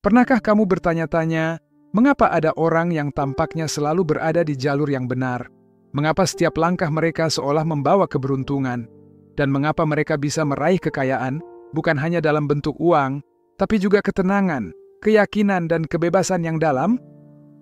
Pernahkah kamu bertanya-tanya, mengapa ada orang yang tampaknya selalu berada di jalur yang benar? Mengapa setiap langkah mereka seolah membawa keberuntungan? Dan mengapa mereka bisa meraih kekayaan, bukan hanya dalam bentuk uang, tapi juga ketenangan, keyakinan, dan kebebasan yang dalam?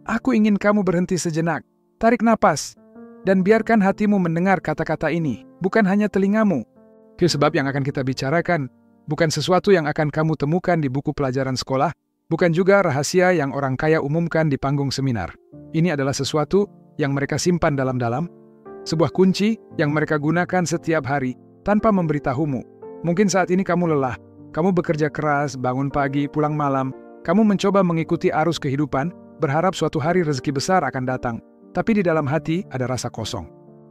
Aku ingin kamu berhenti sejenak, tarik napas, dan biarkan hatimu mendengar kata-kata ini, bukan hanya telingamu. Sebab yang akan kita bicarakan bukan sesuatu yang akan kamu temukan di buku pelajaran sekolah, bukan juga rahasia yang orang kaya umumkan di panggung seminar. Ini adalah sesuatu yang mereka simpan dalam-dalam, sebuah kunci yang mereka gunakan setiap hari tanpa memberitahumu. Mungkin saat ini kamu lelah, kamu bekerja keras, bangun pagi, pulang malam, kamu mencoba mengikuti arus kehidupan, berharap suatu hari rezeki besar akan datang. Tapi di dalam hati ada rasa kosong.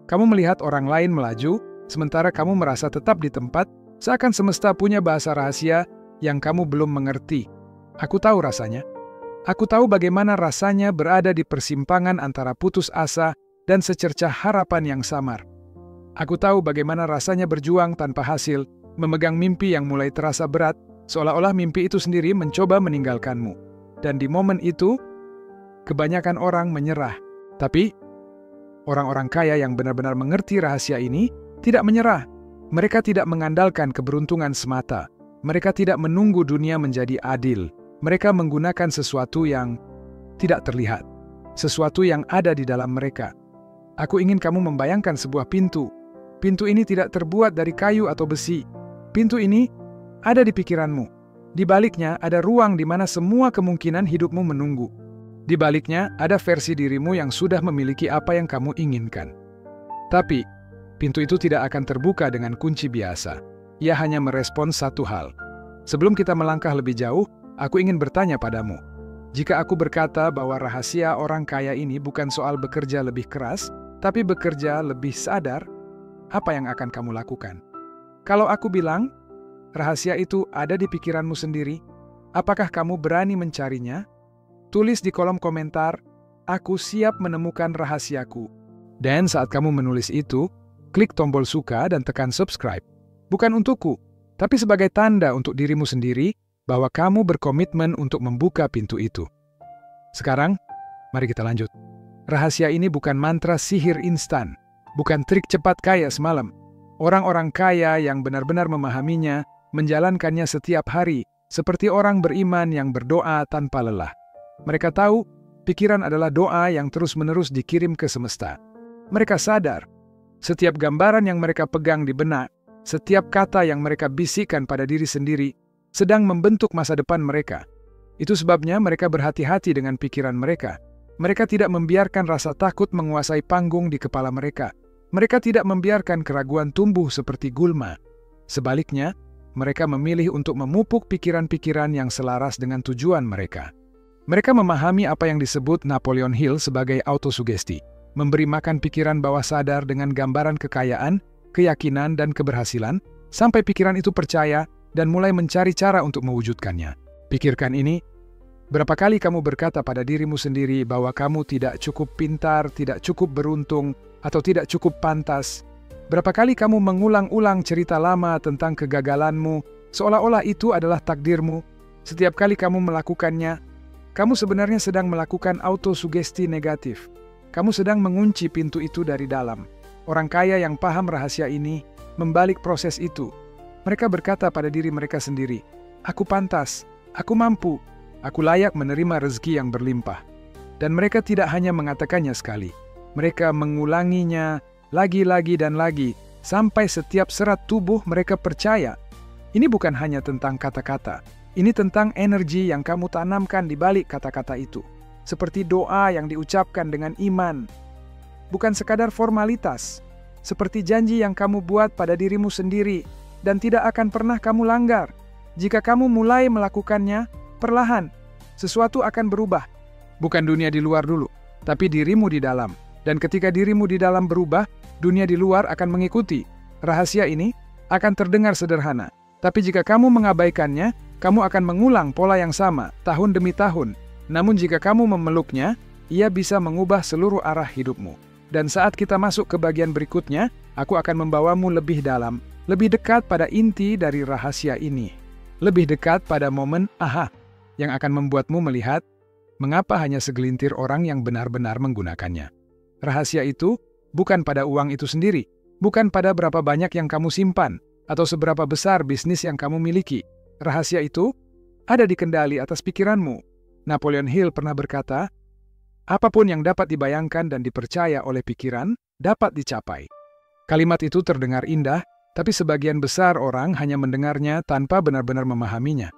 Kamu melihat orang lain melaju, sementara kamu merasa tetap di tempat, seakan semesta punya bahasa rahasia yang kamu belum mengerti. Aku tahu rasanya. Aku tahu bagaimana rasanya berada di persimpangan antara putus asa dan secercah harapan yang samar. Aku tahu bagaimana rasanya berjuang tanpa hasil, memegang mimpi yang mulai terasa berat, seolah-olah mimpi itu sendiri mencoba meninggalkanmu. Dan di momen itu, kebanyakan orang menyerah. Tapi, orang-orang kaya yang benar-benar mengerti rahasia ini tidak menyerah. Mereka tidak mengandalkan keberuntungan semata. Mereka tidak menunggu dunia menjadi adil. Mereka menggunakan sesuatu yang tidak terlihat, sesuatu yang ada di dalam mereka. Aku ingin kamu membayangkan sebuah pintu. Pintu ini tidak terbuat dari kayu atau besi. Pintu ini ada di pikiranmu. Di baliknya ada ruang di mana semua kemungkinan hidupmu menunggu. Di baliknya ada versi dirimu yang sudah memiliki apa yang kamu inginkan. Tapi, pintu itu tidak akan terbuka dengan kunci biasa. Ia hanya merespons satu hal. Sebelum kita melangkah lebih jauh, aku ingin bertanya padamu. Jika aku berkata bahwa rahasia orang kaya ini bukan soal bekerja lebih keras, tapi bekerja lebih sadar, apa yang akan kamu lakukan? Kalau aku bilang, rahasia itu ada di pikiranmu sendiri, apakah kamu berani mencarinya? Tulis di kolom komentar, aku siap menemukan rahasiaku. Dan saat kamu menulis itu, klik tombol suka dan tekan subscribe. Bukan untukku, tapi sebagai tanda untuk dirimu sendiri, bahwa kamu berkomitmen untuk membuka pintu itu. Sekarang, mari kita lanjut. Rahasia ini bukan mantra sihir instan, bukan trik cepat kaya semalam. Orang-orang kaya yang benar-benar memahaminya, menjalankannya setiap hari, seperti orang beriman yang berdoa tanpa lelah. Mereka tahu, pikiran adalah doa yang terus-menerus dikirim ke semesta. Mereka sadar, setiap gambaran yang mereka pegang di benak, setiap kata yang mereka bisikkan pada diri sendiri, sedang membentuk masa depan mereka. Itu sebabnya mereka berhati-hati dengan pikiran mereka. Mereka tidak membiarkan rasa takut menguasai panggung di kepala mereka. Mereka tidak membiarkan keraguan tumbuh seperti gulma. Sebaliknya, mereka memilih untuk memupuk pikiran-pikiran yang selaras dengan tujuan mereka. Mereka memahami apa yang disebut Napoleon Hill sebagai autosugesti, memberi makan pikiran bawah sadar dengan gambaran kekayaan, keyakinan, dan keberhasilan, sampai pikiran itu percaya dan mulai mencari cara untuk mewujudkannya. Pikirkan ini, berapa kali kamu berkata pada dirimu sendiri bahwa kamu tidak cukup pintar, tidak cukup beruntung, atau tidak cukup pantas? Berapa kali kamu mengulang-ulang cerita lama tentang kegagalanmu, seolah-olah itu adalah takdirmu? Setiap kali kamu melakukannya, kamu sebenarnya sedang melakukan autosugesti negatif. Kamu sedang mengunci pintu itu dari dalam. Orang kaya yang paham rahasia ini, membalik proses itu. Mereka berkata pada diri mereka sendiri, aku pantas, aku mampu, aku layak menerima rezeki yang berlimpah. Dan mereka tidak hanya mengatakannya sekali. Mereka mengulanginya lagi-lagi dan lagi, sampai setiap serat tubuh mereka percaya. Ini bukan hanya tentang kata-kata, ini tentang energi yang kamu tanamkan di balik kata-kata itu. Seperti doa yang diucapkan dengan iman. Bukan sekadar formalitas, seperti janji yang kamu buat pada dirimu sendiri, dan tidak akan pernah kamu langgar. Jika kamu mulai melakukannya, perlahan, sesuatu akan berubah. Bukan dunia di luar dulu, tapi dirimu di dalam. Dan ketika dirimu di dalam berubah, dunia di luar akan mengikuti. Rahasia ini akan terdengar sederhana. Tapi jika kamu mengabaikannya, kamu akan mengulang pola yang sama, tahun demi tahun. Namun jika kamu memeluknya, ia bisa mengubah seluruh arah hidupmu. Dan saat kita masuk ke bagian berikutnya, aku akan membawamu lebih dalam, lebih dekat pada inti dari rahasia ini. Lebih dekat pada momen aha. yang akan membuatmu melihat mengapa hanya segelintir orang yang benar-benar menggunakannya. Rahasia itu bukan pada uang itu sendiri, bukan pada berapa banyak yang kamu simpan, atau seberapa besar bisnis yang kamu miliki. Rahasia itu ada di kendali atas pikiranmu. Napoleon Hill pernah berkata, apapun yang dapat dibayangkan dan dipercaya oleh pikiran dapat dicapai. Kalimat itu terdengar indah, tapi sebagian besar orang hanya mendengarnya tanpa benar-benar memahaminya.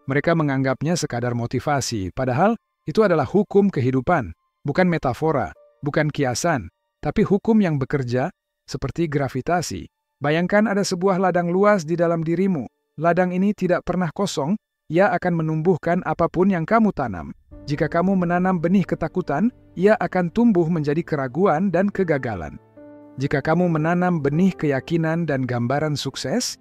Mereka menganggapnya sekadar motivasi, padahal itu adalah hukum kehidupan, bukan metafora, bukan kiasan, tapi hukum yang bekerja seperti gravitasi. Bayangkan ada sebuah ladang luas di dalam dirimu. Ladang ini tidak pernah kosong, ia akan menumbuhkan apapun yang kamu tanam. Jika kamu menanam benih ketakutan, ia akan tumbuh menjadi keraguan dan kegagalan. Jika kamu menanam benih keyakinan dan gambaran sukses,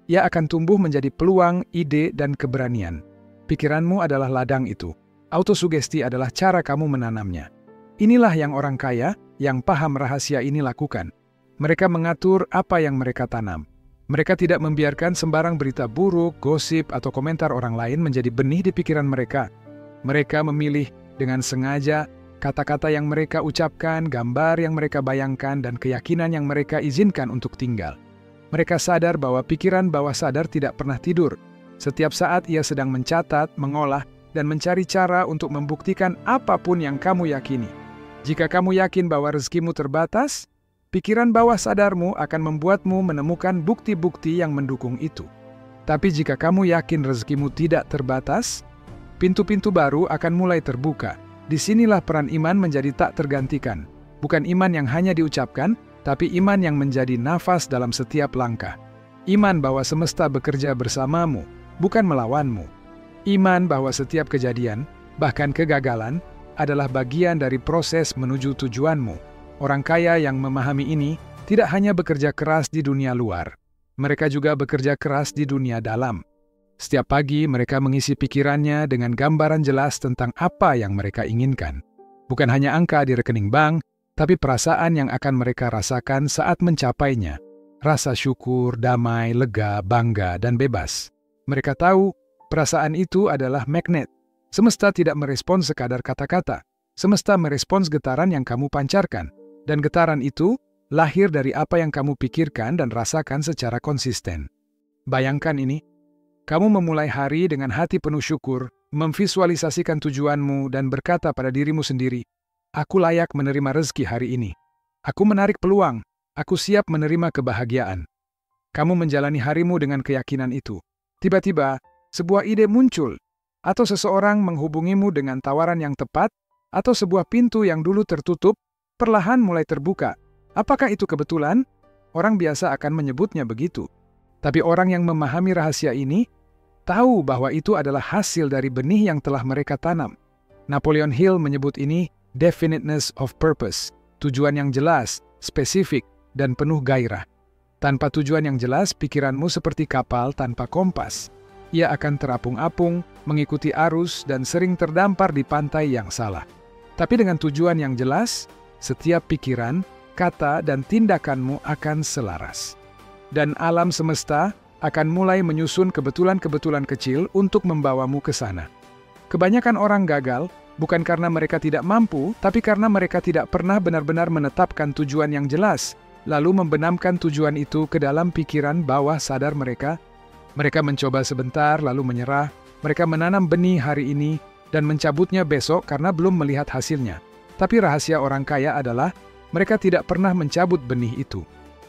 ia akan tumbuh menjadi peluang, ide, dan keberanian. Pikiranmu adalah ladang itu. Autosugesti adalah cara kamu menanamnya. Inilah yang orang kaya yang paham rahasia ini lakukan. Mereka mengatur apa yang mereka tanam. Mereka tidak membiarkan sembarang berita buruk, gosip, atau komentar orang lain menjadi benih di pikiran mereka. Mereka memilih dengan sengaja kata-kata yang mereka ucapkan, gambar yang mereka bayangkan, dan keyakinan yang mereka izinkan untuk tinggal. Mereka sadar bahwa pikiran bawah sadar tidak pernah tidur. Setiap saat ia sedang mencatat, mengolah, dan mencari cara untuk membuktikan apapun yang kamu yakini. Jika kamu yakin bahwa rezekimu terbatas, pikiran bawah sadarmu akan membuatmu menemukan bukti-bukti yang mendukung itu. Tapi jika kamu yakin rezekimu tidak terbatas, pintu-pintu baru akan mulai terbuka. Disinilah peran iman menjadi tak tergantikan. Bukan iman yang hanya diucapkan, tapi iman yang menjadi nafas dalam setiap langkah. Iman bahwa semesta bekerja bersamamu, bukan melawanmu. Iman bahwa setiap kejadian, bahkan kegagalan, adalah bagian dari proses menuju tujuanmu. Orang kaya yang memahami ini tidak hanya bekerja keras di dunia luar, mereka juga bekerja keras di dunia dalam. Setiap pagi mereka mengisi pikirannya dengan gambaran jelas tentang apa yang mereka inginkan. Bukan hanya angka di rekening bank, tapi perasaan yang akan mereka rasakan saat mencapainya. Rasa syukur, damai, lega, bangga, dan bebas. Mereka tahu perasaan itu adalah magnet. Semesta tidak merespons sekadar kata-kata. Semesta merespons getaran yang kamu pancarkan. Dan getaran itu lahir dari apa yang kamu pikirkan dan rasakan secara konsisten. Bayangkan ini, kamu memulai hari dengan hati penuh syukur, memvisualisasikan tujuanmu dan berkata pada dirimu sendiri, aku layak menerima rezeki hari ini. Aku menarik peluang, aku siap menerima kebahagiaan. Kamu menjalani harimu dengan keyakinan itu. Tiba-tiba, sebuah ide muncul, atau seseorang menghubungimu dengan tawaran yang tepat, atau sebuah pintu yang dulu tertutup, perlahan mulai terbuka. Apakah itu kebetulan? Orang biasa akan menyebutnya begitu. Tapi orang yang memahami rahasia ini, tahu bahwa itu adalah hasil dari benih yang telah mereka tanam. Napoleon Hill menyebut ini definiteness of purpose, tujuan yang jelas, spesifik, dan penuh gairah. Tanpa tujuan yang jelas, pikiranmu seperti kapal tanpa kompas. Ia akan terapung-apung, mengikuti arus, dan sering terdampar di pantai yang salah. Tapi dengan tujuan yang jelas, setiap pikiran, kata, dan tindakanmu akan selaras. Dan alam semesta akan mulai menyusun kebetulan-kebetulan kecil untuk membawamu ke sana. Kebanyakan orang gagal bukan karena mereka tidak mampu, tapi karena mereka tidak pernah benar-benar menetapkan tujuan yang jelas, lalu membenamkan tujuan itu ke dalam pikiran bawah sadar mereka. Mereka mencoba sebentar, lalu menyerah. Mereka menanam benih hari ini dan mencabutnya besok karena belum melihat hasilnya. Tapi rahasia orang kaya adalah mereka tidak pernah mencabut benih itu.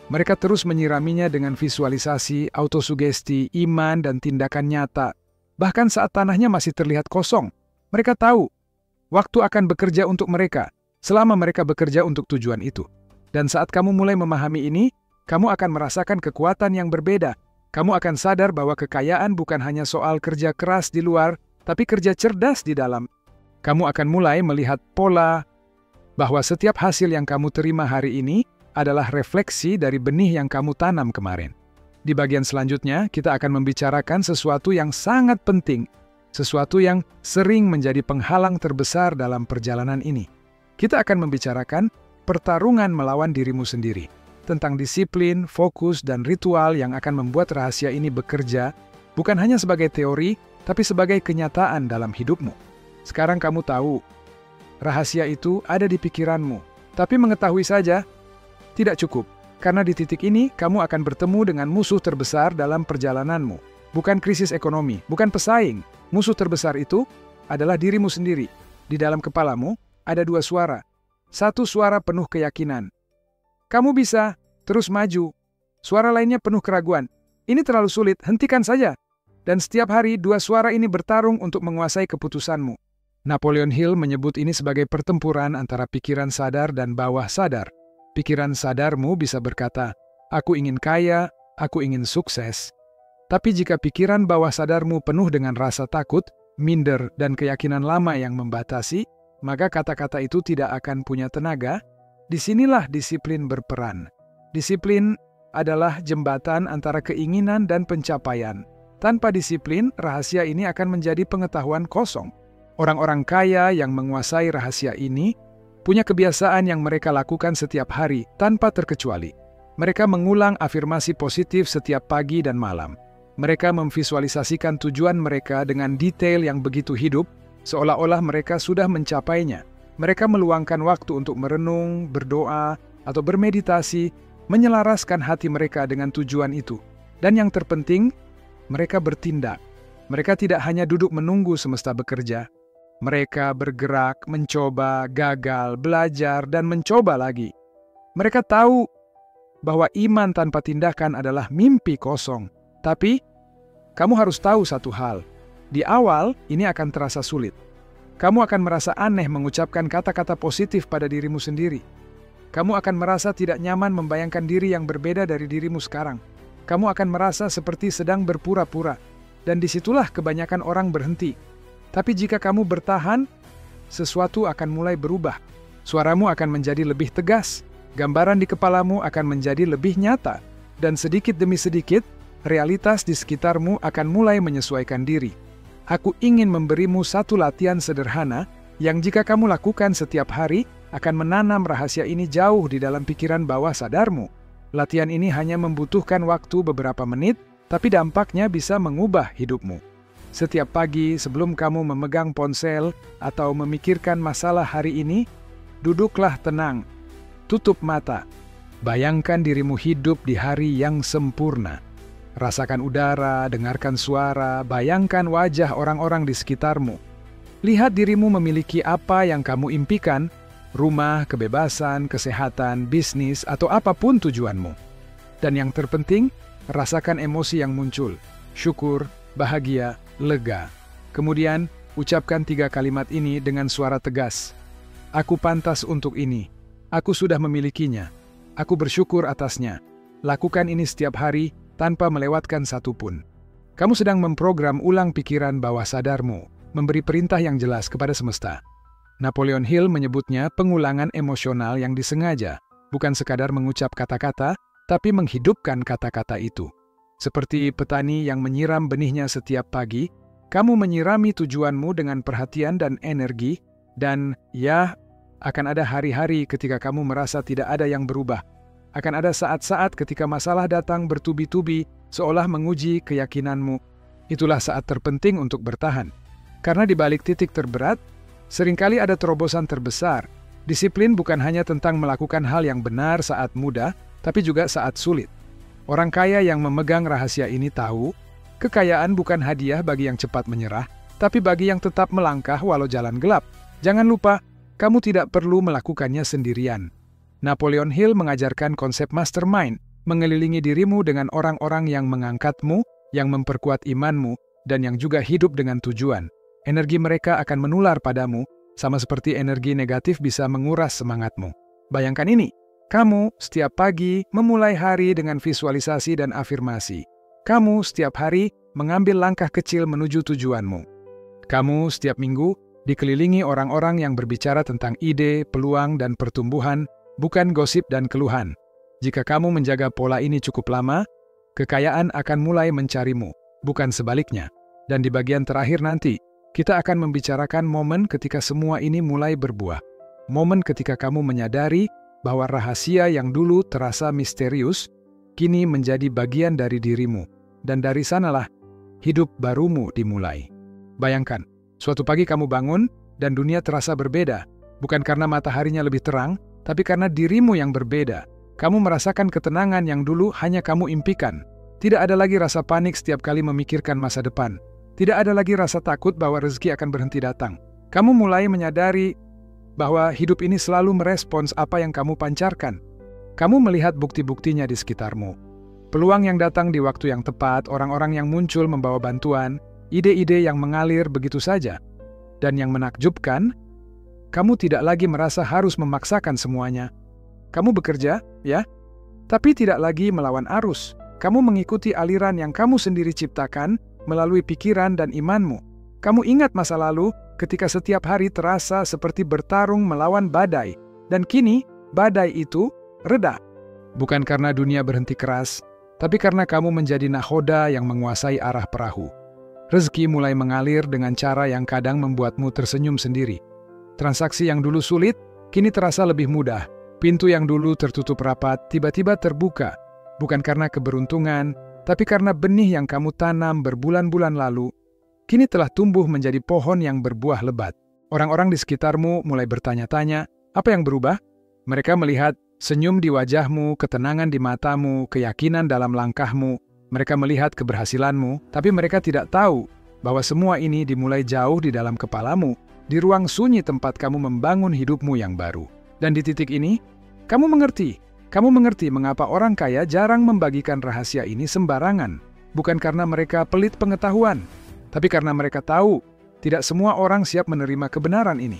Mereka terus menyiraminya dengan visualisasi, autosugesti, iman, dan tindakan nyata. Bahkan saat tanahnya masih terlihat kosong, mereka tahu waktu akan bekerja untuk mereka selama mereka bekerja untuk tujuan itu. Dan saat kamu mulai memahami ini, kamu akan merasakan kekuatan yang berbeda. Kamu akan sadar bahwa kekayaan bukan hanya soal kerja keras di luar, tapi kerja cerdas di dalam. Kamu akan mulai melihat pola bahwa setiap hasil yang kamu terima hari ini adalah refleksi dari benih yang kamu tanam kemarin. Di bagian selanjutnya, kita akan membicarakan sesuatu yang sangat penting, sesuatu yang sering menjadi penghalang terbesar dalam perjalanan ini. Kita akan membicarakan pertarungan melawan dirimu sendiri, tentang disiplin, fokus, dan ritual yang akan membuat rahasia ini bekerja, bukan hanya sebagai teori, tapi sebagai kenyataan dalam hidupmu. Sekarang kamu tahu, rahasia itu ada di pikiranmu. Tapi mengetahui saja tidak cukup, karena di titik ini kamu akan bertemu dengan musuh terbesar dalam perjalananmu. Bukan krisis ekonomi, bukan pesaing. Musuh terbesar itu adalah dirimu sendiri. Di dalam kepalamu ada dua suara. Satu suara penuh keyakinan. Kamu bisa, terus maju. Suara lainnya penuh keraguan. Ini terlalu sulit, hentikan saja. Dan setiap hari dua suara ini bertarung untuk menguasai keputusanmu. Napoleon Hill menyebut ini sebagai pertempuran antara pikiran sadar dan bawah sadar. Pikiran sadarmu bisa berkata, aku ingin kaya, aku ingin sukses. Tapi jika pikiran bawah sadarmu penuh dengan rasa takut, minder, dan keyakinan lama yang membatasi, maka kata-kata itu tidak akan punya tenaga. Disinilah disiplin berperan. Disiplin adalah jembatan antara keinginan dan pencapaian. Tanpa disiplin, rahasia ini akan menjadi pengetahuan kosong. Orang-orang kaya yang menguasai rahasia ini punya kebiasaan yang mereka lakukan setiap hari tanpa terkecuali. Mereka mengulang afirmasi positif setiap pagi dan malam. Mereka memvisualisasikan tujuan mereka dengan detail yang begitu hidup, seolah-olah mereka sudah mencapainya. Mereka meluangkan waktu untuk merenung, berdoa, atau bermeditasi, menyelaraskan hati mereka dengan tujuan itu. Dan yang terpenting, mereka bertindak. Mereka tidak hanya duduk menunggu semesta bekerja. Mereka bergerak, mencoba, gagal, belajar, dan mencoba lagi. Mereka tahu bahwa iman tanpa tindakan adalah mimpi kosong. Tapi, kamu harus tahu satu hal. Di awal, ini akan terasa sulit. Kamu akan merasa aneh mengucapkan kata-kata positif pada dirimu sendiri. Kamu akan merasa tidak nyaman membayangkan diri yang berbeda dari dirimu sekarang. Kamu akan merasa seperti sedang berpura-pura. Dan disitulah kebanyakan orang berhenti. Tapi jika kamu bertahan, sesuatu akan mulai berubah. Suaramu akan menjadi lebih tegas. Gambaran di kepalamu akan menjadi lebih nyata. Dan sedikit demi sedikit, realitas di sekitarmu akan mulai menyesuaikan diri. Aku ingin memberimu satu latihan sederhana yang jika kamu lakukan setiap hari akan menanam rahasia ini jauh di dalam pikiran bawah sadarmu. Latihan ini hanya membutuhkan waktu beberapa menit, tapi dampaknya bisa mengubah hidupmu. Setiap pagi sebelum kamu memegang ponsel atau memikirkan masalah hari ini, duduklah tenang, tutup mata. Bayangkan dirimu hidup di hari yang sempurna. Rasakan udara, dengarkan suara, bayangkan wajah orang-orang di sekitarmu. Lihat dirimu memiliki apa yang kamu impikan, rumah, kebebasan, kesehatan, bisnis, atau apapun tujuanmu. Dan yang terpenting, rasakan emosi yang muncul, syukur, bahagia, lega. Kemudian, ucapkan 3 kalimat ini dengan suara tegas. Aku pantas untuk ini. Aku sudah memilikinya. Aku bersyukur atasnya. Lakukan ini setiap hari, tanpa melewatkan satu pun. Kamu sedang memprogram ulang pikiran bawah sadarmu, memberi perintah yang jelas kepada semesta. Napoleon Hill menyebutnya pengulangan emosional yang disengaja, bukan sekadar mengucap kata-kata, tapi menghidupkan kata-kata itu. Seperti petani yang menyiram benihnya setiap pagi, kamu menyirami tujuanmu dengan perhatian dan energi, dan ya, akan ada hari-hari ketika kamu merasa tidak ada yang berubah. Akan ada saat-saat ketika masalah datang bertubi-tubi, seolah menguji keyakinanmu. Itulah saat terpenting untuk bertahan. Karena di balik titik terberat, seringkali ada terobosan terbesar. Disiplin bukan hanya tentang melakukan hal yang benar saat mudah, tapi juga saat sulit. Orang kaya yang memegang rahasia ini tahu, kekayaan bukan hadiah bagi yang cepat menyerah, tapi bagi yang tetap melangkah walau jalan gelap. Jangan lupa, kamu tidak perlu melakukannya sendirian. Napoleon Hill mengajarkan konsep mastermind, mengelilingi dirimu dengan orang-orang yang mengangkatmu, yang memperkuat imanmu, dan yang juga hidup dengan tujuan. Energi mereka akan menular padamu, sama seperti energi negatif bisa menguras semangatmu. Bayangkan ini, kamu setiap pagi memulai hari dengan visualisasi dan afirmasi. Kamu setiap hari mengambil langkah kecil menuju tujuanmu. Kamu setiap minggu dikelilingi orang-orang yang berbicara tentang ide, peluang, dan pertumbuhan, bukan gosip dan keluhan. Jika kamu menjaga pola ini cukup lama, kekayaan akan mulai mencarimu, bukan sebaliknya. Dan di bagian terakhir nanti, kita akan membicarakan momen ketika semua ini mulai berbuah. Momen ketika kamu menyadari bahwa rahasia yang dulu terasa misterius, kini menjadi bagian dari dirimu. Dan dari sanalah, hidup barumu dimulai. Bayangkan, suatu pagi kamu bangun dan dunia terasa berbeda. Bukan karena mataharinya lebih terang, tapi karena dirimu yang berbeda. Kamu merasakan ketenangan yang dulu hanya kamu impikan. Tidak ada lagi rasa panik setiap kali memikirkan masa depan. Tidak ada lagi rasa takut bahwa rezeki akan berhenti datang. Kamu mulai menyadari bahwa hidup ini selalu merespons apa yang kamu pancarkan. Kamu melihat bukti-buktinya di sekitarmu. Peluang yang datang di waktu yang tepat, orang-orang yang muncul membawa bantuan, ide-ide yang mengalir begitu saja. Dan yang menakjubkan, kamu tidak lagi merasa harus memaksakan semuanya. Kamu bekerja, ya? Tapi tidak lagi melawan arus. Kamu mengikuti aliran yang kamu sendiri ciptakan melalui pikiran dan imanmu. Kamu ingat masa lalu ketika setiap hari terasa seperti bertarung melawan badai. Dan kini, badai itu reda. Bukan karena dunia berhenti keras, tapi karena kamu menjadi nahoda yang menguasai arah perahu. Rezeki mulai mengalir dengan cara yang kadang membuatmu tersenyum sendiri. Transaksi yang dulu sulit, kini terasa lebih mudah. Pintu yang dulu tertutup rapat, tiba-tiba terbuka. Bukan karena keberuntungan, tapi karena benih yang kamu tanam berbulan-bulan lalu, kini telah tumbuh menjadi pohon yang berbuah lebat. Orang-orang di sekitarmu mulai bertanya-tanya, apa yang berubah? Mereka melihat senyum di wajahmu, ketenangan di matamu, keyakinan dalam langkahmu. Mereka melihat keberhasilanmu, tapi mereka tidak tahu bahwa semua ini dimulai jauh di dalam kepalamu, di ruang sunyi tempat kamu membangun hidupmu yang baru. Dan di titik ini, kamu mengerti mengapa orang kaya jarang membagikan rahasia ini sembarangan. Bukan karena mereka pelit pengetahuan, tapi karena mereka tahu tidak semua orang siap menerima kebenaran ini.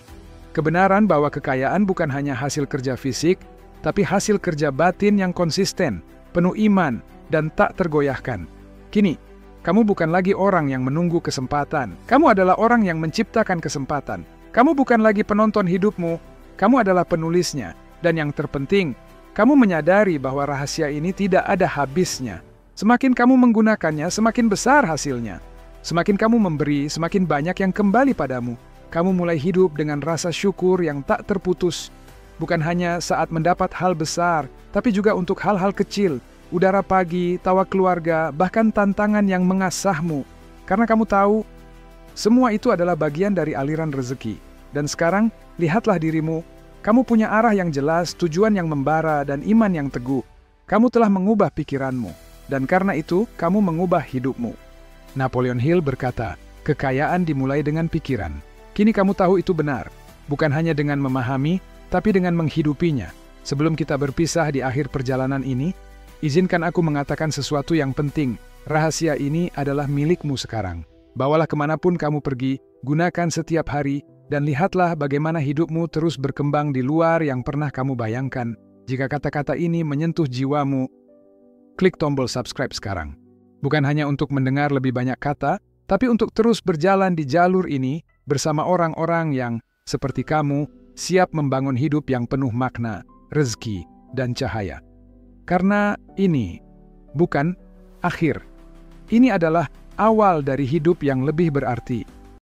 Kebenaran bahwa kekayaan bukan hanya hasil kerja fisik, tapi hasil kerja batin yang konsisten, penuh iman, dan tak tergoyahkan. Kini, kamu bukan lagi orang yang menunggu kesempatan. Kamu adalah orang yang menciptakan kesempatan. Kamu bukan lagi penonton hidupmu, kamu adalah penulisnya. Dan yang terpenting, kamu menyadari bahwa rahasia ini tidak ada habisnya. Semakin kamu menggunakannya, semakin besar hasilnya. Semakin kamu memberi, semakin banyak yang kembali padamu. Kamu mulai hidup dengan rasa syukur yang tak terputus. Bukan hanya saat mendapat hal besar, tapi juga untuk hal-hal kecil. Udara pagi, tawa keluarga, bahkan tantangan yang mengasahmu. Karena kamu tahu, semua itu adalah bagian dari aliran rezeki. Dan sekarang, lihatlah dirimu. Kamu punya arah yang jelas, tujuan yang membara, dan iman yang teguh. Kamu telah mengubah pikiranmu. Dan karena itu, kamu mengubah hidupmu. Napoleon Hill berkata, kekayaan dimulai dengan pikiran. Kini kamu tahu itu benar. Bukan hanya dengan memahami, tapi dengan menghidupinya. Sebelum kita berpisah di akhir perjalanan ini, izinkan aku mengatakan sesuatu yang penting. Rahasia ini adalah milikmu sekarang. Bawalah kemanapun kamu pergi, gunakan setiap hari, dan lihatlah bagaimana hidupmu terus berkembang di luar yang pernah kamu bayangkan. Jika kata-kata ini menyentuh jiwamu, klik tombol subscribe sekarang. Bukan hanya untuk mendengar lebih banyak kata, tapi untuk terus berjalan di jalur ini bersama orang-orang yang, seperti kamu, siap membangun hidup yang penuh makna, rezeki, dan cahaya. Karena ini bukan akhir. Ini adalah awal dari hidup yang lebih berarti.